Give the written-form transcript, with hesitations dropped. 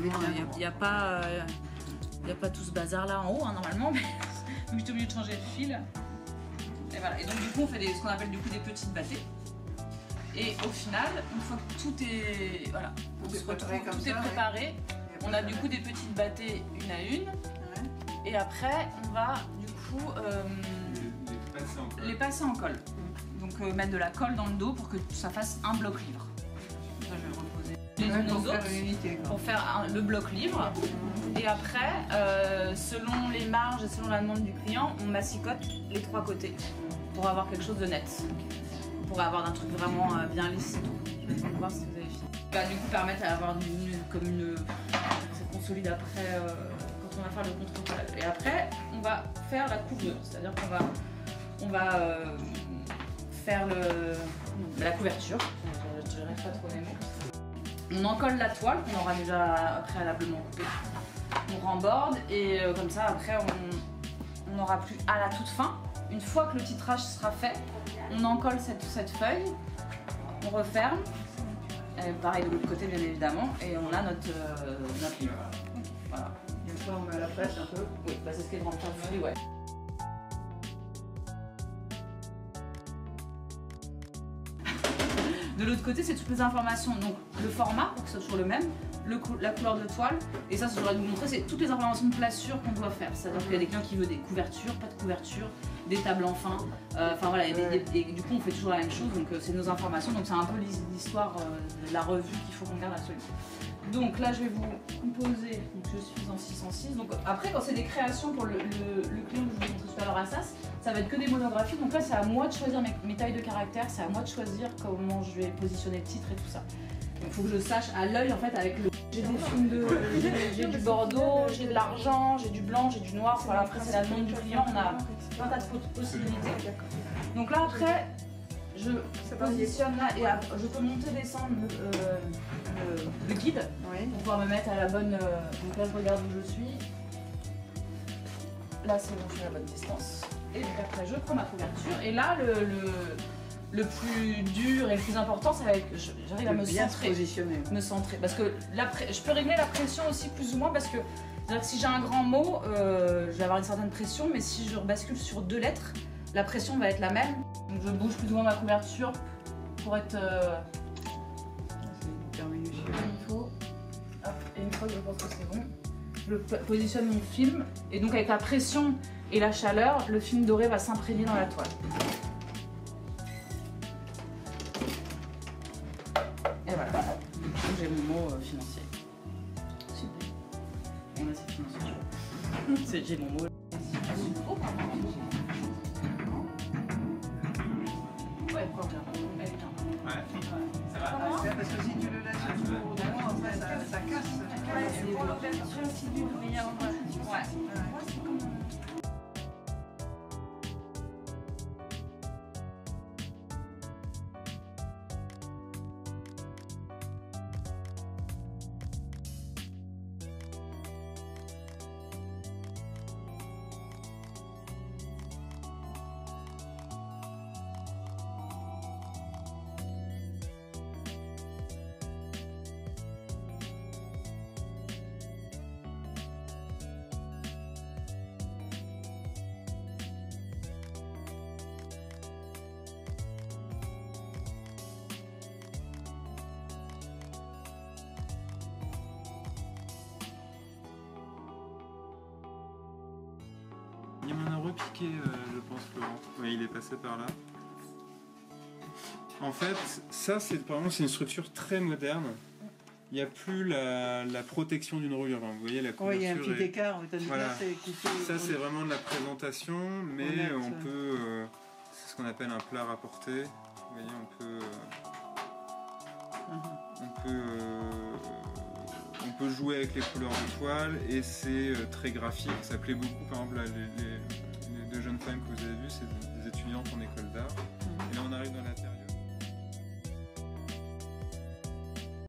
il n'y a pas tout ce bazar là en haut, hein, normalement, mais j'étais obligée de changer le fil. Et voilà. Et donc du coup on fait ce qu'on appelle du coup des petites bâtées. Et au final, une fois que tout est voilà, tout est préparé, on a du coup des petites bâtées une à une. Et après on va du coup les passer en colle. Donc mettre de la colle dans le dos pour que ça fasse un bloc livre. Ça, je vais le reposer les unes aux autres pour faire le bloc livre. Et après, selon les marges et selon la demande du client, on massicote les trois côtés pour avoir quelque chose de net. Pour avoir un truc vraiment bien lisse et tout. Je vais voir si vous avez fini. Ça va du coup permettre d'avoir ça consolide après quand on va faire le contre-collage. Et après, on va faire la couvrure, c'est-à-dire qu'on va faire la couverture. Je dirais pas trop les mots. On encolle la toile qu'on aura déjà préalablement coupée. On remborde et comme ça après on n'aura plus à la toute fin. Une fois que le titrage sera fait, on encolle cette feuille, on referme, et pareil de l'autre côté bien évidemment, et on a notre livre. Voilà. Et une fois on met la presse un peu. Oui, bah c'est ce qui est dans le temps de ouais. De l'autre côté, c'est toutes les informations, donc le format pour que ce soit toujours le même, la couleur de toile, et ça, je voudrais vous montrer, c'est toutes les informations de placure qu'on doit faire. C'est-à-dire qu'il y a des clients qui veulent des couvertures, pas de couverture, des tables en fin, enfin voilà, et du coup on fait toujours la même chose, donc c'est nos informations, donc c'est un peu l'histoire de la revue qu'il faut qu'on garde absolument. Donc là je vais vous composer, donc je suis en 606, donc après quand c'est des créations pour le client que je vous ai montré tout à l'heure à SAS, ça va être que des monographies, donc là c'est à moi de choisir mes tailles de caractères, c'est à moi de choisir comment je vais positionner le titre et tout ça. Donc il faut que je sache à l'œil en fait avec le... J'ai des films j'ai du bordeaux, j'ai de l'argent, j'ai du blanc, j'ai du noir, voilà, après c'est la demande du client, on a un tas de possibilités. Donc là après, je positionne là et je peux monter descendre le guide pour pouvoir me mettre à la bonne... donc là je regarde où je suis. Là c'est bon, je suis à la bonne distance. Et donc après je prends ma couverture et là le plus dur et le plus important, ça va être que j'arrive à me centrer. Parce que je peux régler la pression aussi plus ou moins parce que si j'ai un grand mot, je vais avoir une certaine pression, mais si je rebascule sur 2 lettres, la pression va être la même. Donc je bouge plus ou moins ma couverture pour être... Et une fois que je pense que c'est bon, je positionne mon film et donc avec la pression et la chaleur, le film doré va s'imprégner dans la toile. Et voilà, j'ai mon mot financier. Super. On a c'est financier. J'ai mon mot. Oh, pardon. Ouais, quoi bien. Elle est bien. Ouais. Ça va. Parce que si tu le laisses au moment, après ça casse. Ouais, c'est pour l'ouverture aussi du meilleur. Ouais. Il m'en a repiqué, je pense, Florent. Oui, il est passé par là. En fait, ça, c'est une structure très moderne. Il n'y a plus la protection d'une rouillure. Vous voyez, la couverture. Oui, il y a un petit écart. Voilà. Ça, c'est vraiment de la présentation, mais on peut... c'est ce qu'on appelle un plat rapporté. Vous voyez, on peut jouer avec les couleurs de toile et c'est très graphique. Ça plaît beaucoup, par exemple, les deux jeunes femmes que